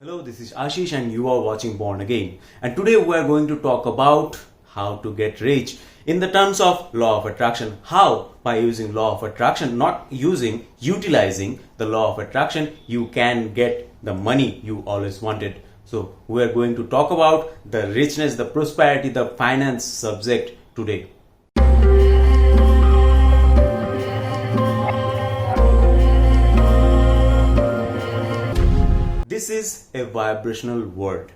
Hello, this is Ashish and you are watching Born Again. And today we are going to talk about how to get rich in the terms of law of attraction. How? By using law of attraction, utilizing the law of attraction, you can get the money you always wanted. So we are going to talk about the richness, the prosperity, the finance subject today. This is a vibrational world,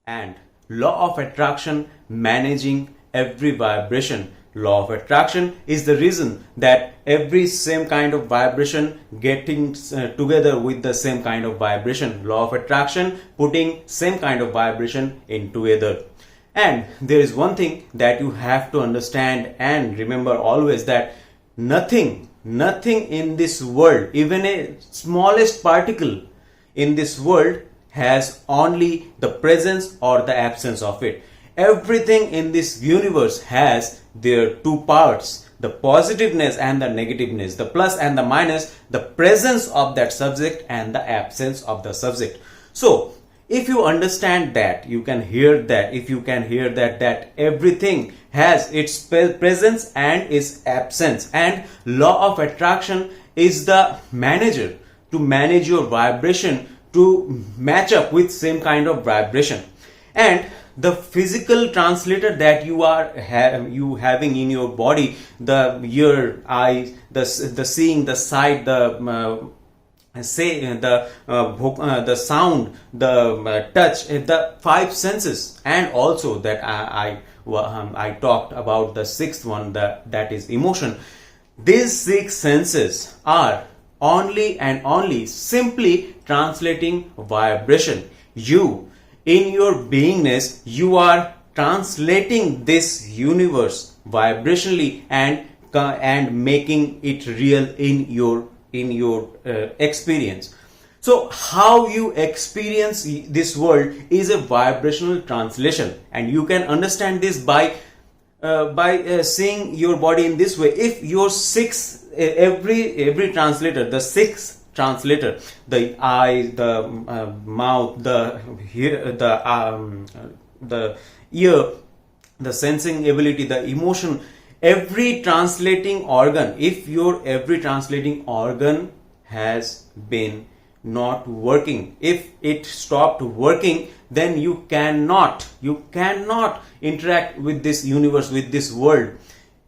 and law of attraction managing every vibration. Law of attraction is the reason that every same kind of vibration getting together with the same kind of vibration. Law of attraction putting same kind of vibration in together. And there is one thing that you have to understand and remember always, that nothing in this world, even a smallest particle in this world, has only the presence or the absence of it. Everything in this universe has their two parts, the positiveness and the negativeness, the plus and the minus, the presence of that subject and the absence of the subject. So if you understand that, you can hear that, that everything has its presence and its absence, and law of attraction is the manager to manage your vibration to match up with same kind of vibration. And the physical translator that you are having in your body, the ear, eyes, the seeing, the sight, the sound, the touch, the five senses, and also that I talked about the sixth one, that is emotion. These six senses are only simply translating vibration. You, in your beingness, you are translating this universe vibrationally and making it real in your experience. So how you experience this world is a vibrational translation, and you can understand this by seeing your body in this way. If your every translator, the sixth translator, the eye, the mouth, the ear, the sensing ability, the emotion, every translating organ, if your every translating organ has been not working, if it stopped working, then you cannot interact with this universe, with this world.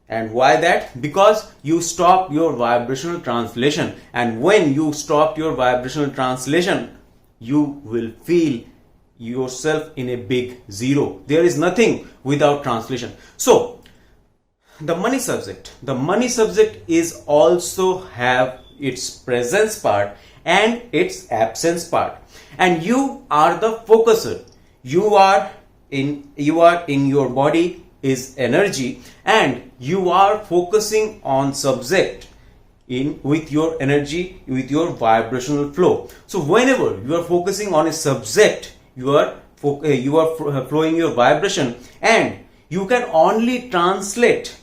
And why that? Because you stop your vibrational translation, and when you stop your vibrational translation, you will feel yourself in a big zero. There is nothing without translation. So the money subject is also have its presence part and its absence part, and you are the focuser. You are in your body is energy, and you are focusing on subject with your energy, with your vibrational flow. So whenever you are focusing on a subject, you are flowing your vibration, and you can only translate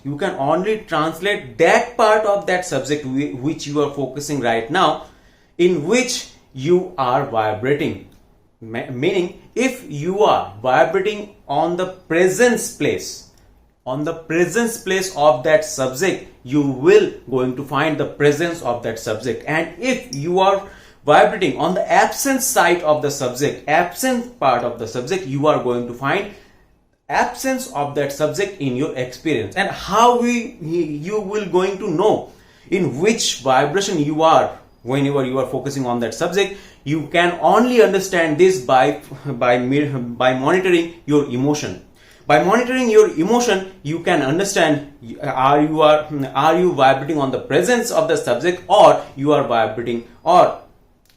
that part of that subject which you are focusing right now, in which you are vibrating. Meaning, if you are vibrating on the presence place of that subject, you will going to find the presence of that subject. And if you are vibrating on the absence side of the subject, absent part of the subject, you are going to find absence of that subject in your experience. And how you will going to know in which vibration you are whenever you are focusing on that subject? You can only understand this by monitoring your emotion. By monitoring your emotion, you can understand are you vibrating on the presence of the subject, or you are vibrating, or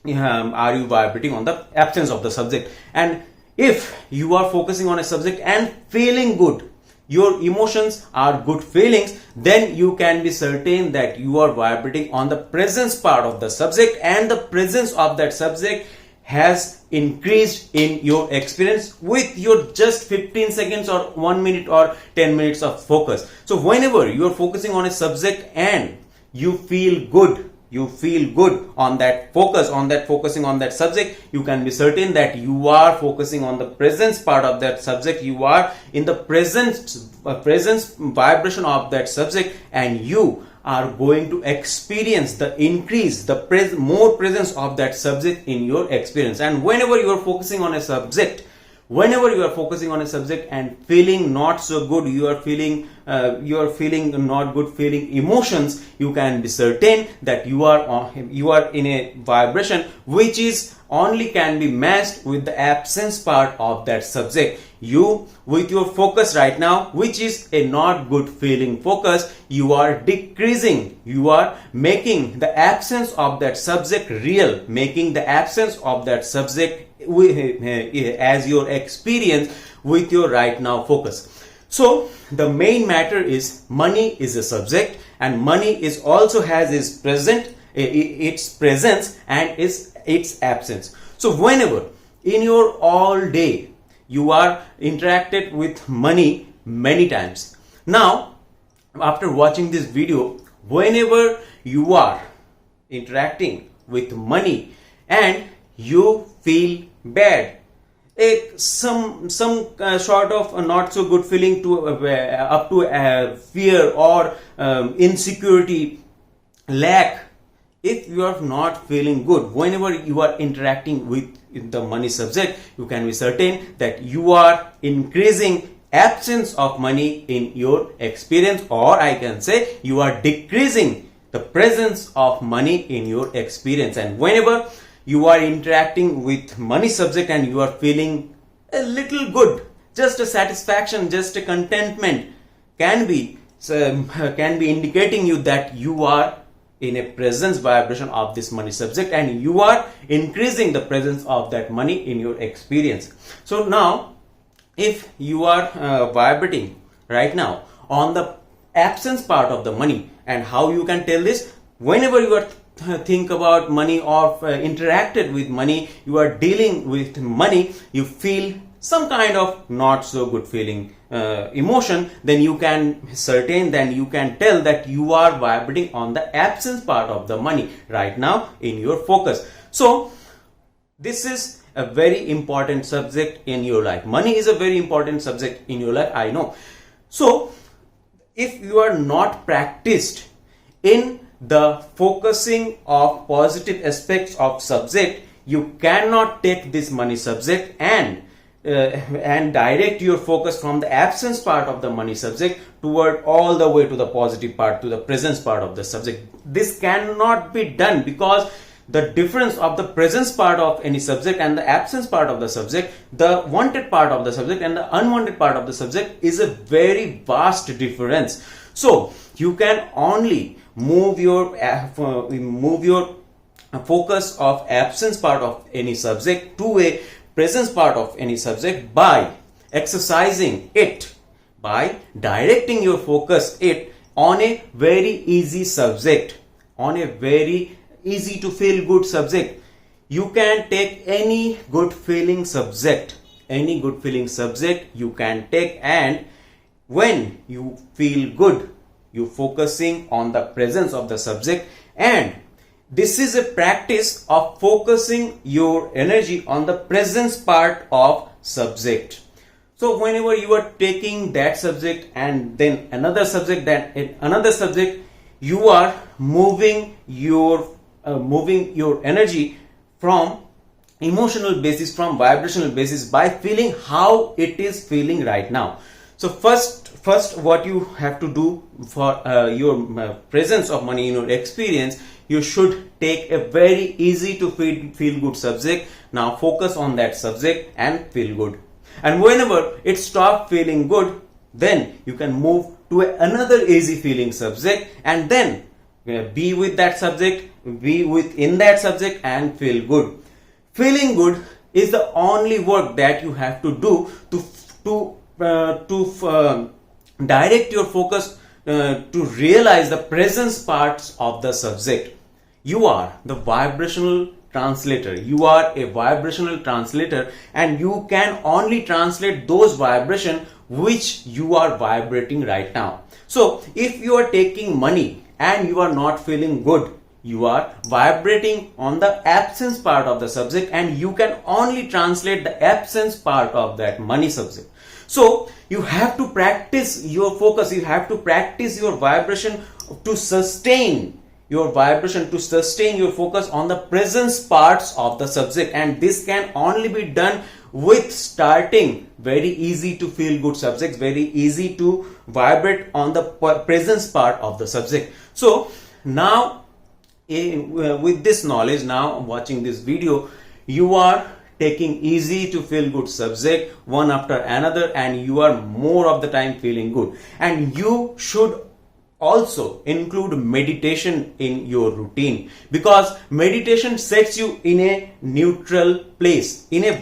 are you vibrating on the absence of the subject. And if you are focusing on a subject and feeling good, your emotions are good feelings, then you can be certain that you are vibrating on the presence part of the subject, and the presence of that subject has increased in your experience with your just 15 seconds or 1 minute or 10 minutes of focus. So whenever you are focusing on a subject and you feel good, you feel good on that focusing on that subject, you can be certain that you are focusing on the presence part of that subject. You are in the presence vibration of that subject, and you are going to experience the increase, the more presence of that subject in your experience. And whenever you are focusing on a subject, and feeling not so good, you are feeling not good, feeling emotions, you can be certain that you are in a vibration which is only can be matched with the absence part of that subject. You, with your focus right now, which is a not good feeling focus, you are decreasing, you are making the absence of that subject real, making the absence of that subject as your experience with your right now focus. So the main matter is money is a subject, and money is also has its presence and its absence. So whenever in your all day you are interacted with money many times, now after watching this video, whenever you are interacting with money and you feel bad, some sort of a not so good feeling to up to fear or insecurity, lack, if you are not feeling good whenever you are interacting with the money subject, you can be certain that you are increasing absence of money in your experience, or I can say you are decreasing the presence of money in your experience. And whenever you are interacting with money subject and you are feeling a little good, just a satisfaction, just a contentment, can be indicating you that you are in a presence vibration of this money subject, and you are increasing the presence of that money in your experience. So now if you are vibrating right now on the absence part of the money, and how you can tell this, whenever you are think about money or interacted with money, you are dealing with money, you feel some kind of not so good feeling emotion, then you can tell that you are vibrating on the absence part of the money right now in your focus. So this is a very important subject in your life. Money is a very important subject in your life, I know. So if you are not practiced in the focusing of positive aspects of subject, you cannot take this money subject and direct your focus from the absence part of the money subject toward all the way to the positive part, to the presence part of the subject. This cannot be done, because the difference of the presence part of any subject and the absence part of the subject, the wanted part of the subject and the unwanted part of the subject, is a very vast difference. So you can only move your focus of absence part of any subject to a presence part of any subject by exercising it, by directing your focus it on a very easy subject, on a very easy to feel good subject. You can take any good feeling subject you can take, and when you feel good, you focusing on the presence of the subject. And this is a practice of focusing your energy on the presence part of subject. So whenever you are taking that subject and then another subject, you are moving your energy from emotional basis, from vibrational basis, by feeling how it is feeling right now. So first what you have to do for your presence of money in your experience, you should take a very easy to feel good subject. Now focus on that subject and feel good. And whenever it stops feeling good, then you can move to another easy feeling subject, and then be with that subject, be within that subject and feel good. Feeling good is the only work that you have to do to direct your focus to realize the presence parts of the subject. You are the vibrational translator. You are a vibrational translator, and you can only translate those vibrations which you are vibrating right now. So if you are taking money and you are not feeling good, you are vibrating on the absence part of the subject, and you can only translate the absence part of that money subject. So you have to practice your focus, you have to practice your vibration to sustain your vibration, to sustain your focus on the presence parts of the subject. And this can only be done with starting very easy to feel good subjects, very easy to vibrate on the presence part of the subject. So now with this knowledge, now watching this video, you are taking easy to feel good subject one after another, and you are more of the time feeling good. And you should also include meditation in your routine, because meditation sets you in a neutral place, in a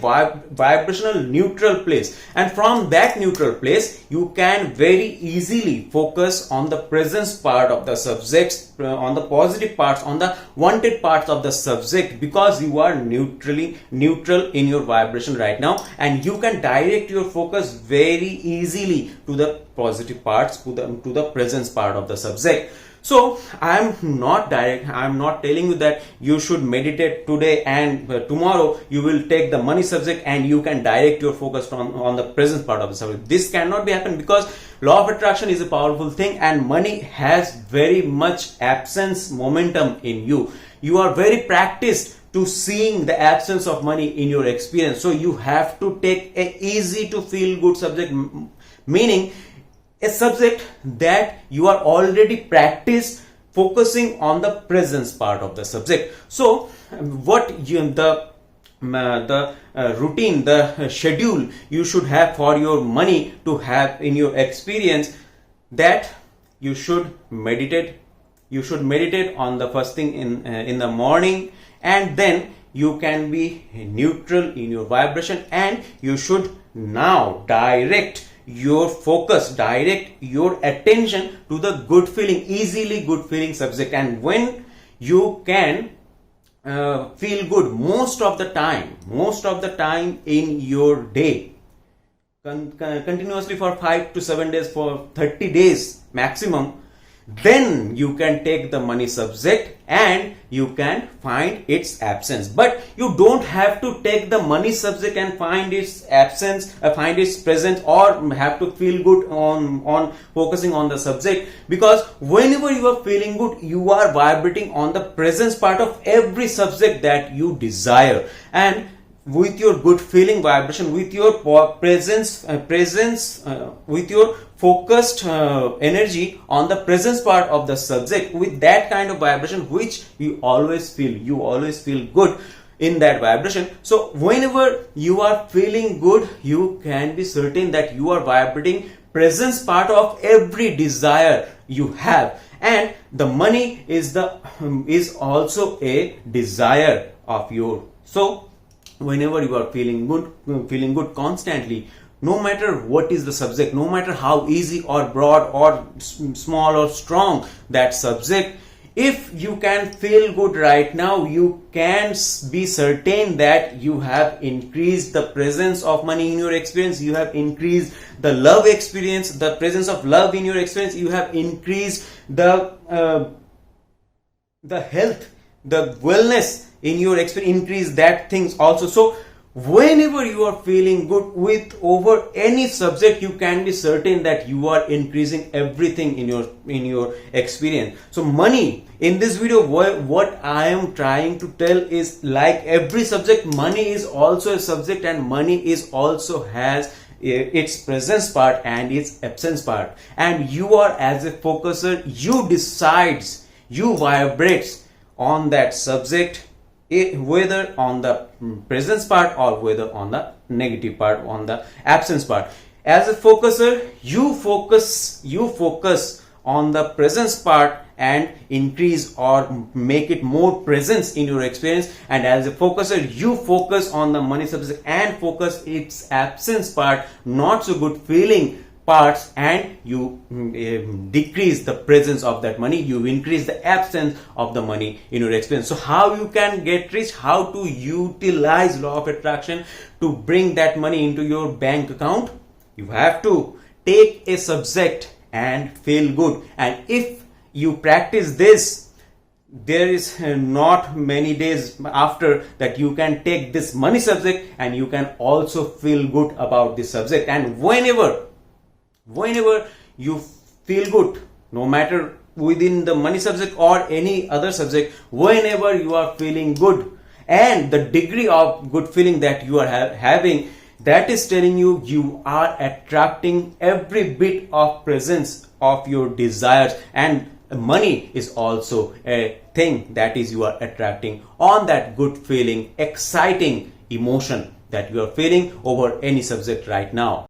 vibrational neutral place, and from that neutral place you can very easily focus on the presence part of the subjects, on the positive parts, on the wanted parts of the subject, because you are neutral in your vibration right now, and you can direct your focus very easily to the positive parts, to the presence part of the subject. So I am not telling you that you should meditate today and tomorrow you will take the money subject and you can direct your focus on the presence part of the subject. This cannot be happen, because law of attraction is a powerful thing, and money has very much absence momentum in you. You are very practiced to seeing the absence of money in your experience. So you have to take a easy to feel good subject, meaning a subject that you are already practiced focusing on the presence part of the subject. So what the routine, the schedule you should have for your money to have in your experience, that you should meditate. You should meditate on the first thing in the morning, and then you can be neutral in your vibration, and you should now direct your focus, direct your attention to the good feeling, easily good feeling subject. And when you can feel good most of the time in your day, continuously for 5 to 7 days, for 30 days maximum, then you can take the money subject and you can find its absence. But you don't have to take the money subject and find its absence, find its presence, or have to feel good on focusing on the subject, because whenever you are feeling good, you are vibrating on the presence part of every subject that you desire. And with your good feeling vibration, with your presence, with your focused energy on the presence part of the subject, with that kind of vibration which you always feel good in that vibration. So whenever you are feeling good, you can be certain that you are vibrating presence part of every desire you have. And the money is also a desire of yours. So whenever you are feeling good constantly, no matter what is the subject, no matter how easy or broad or small or strong that subject, if you can feel good right now, you can be certain that you have increased the presence of money in your experience, you have increased the love experience, the presence of love in your experience, you have increased the health, the wellness in your experience, increase that things also. So whenever you are feeling good with over any subject, you can be certain that you are increasing everything in your experience. So money, in this video, what I am trying to tell is, like every subject, money is also a subject, and money is also has its presence part and its absence part. And you are, as a focuser, you decides, you vibrates on that subject, whether on the presence part or whether on the negative part, on the absence part. As a focuser, you focus on the presence part and increase or make it more presence in your experience. And as a focuser, you focus on the money subject and focus its absence part, not so good feeling parts, and you decrease the presence of that money, you increase the absence of the money in your experience. So how you can get rich, how to utilize law of attraction to bring that money into your bank account? You have to take a subject and feel good. And if you practice this there is not many days after that you can take this money subject and you can also feel good about this subject. And whenever you feel good, no matter within the money subject or any other subject, whenever you are feeling good, and the degree of good feeling that you are having, that is telling you you are attracting every bit of presence of your desires. And money is also a thing that is you are attracting on that good feeling, exciting emotion that you are feeling over any subject right now.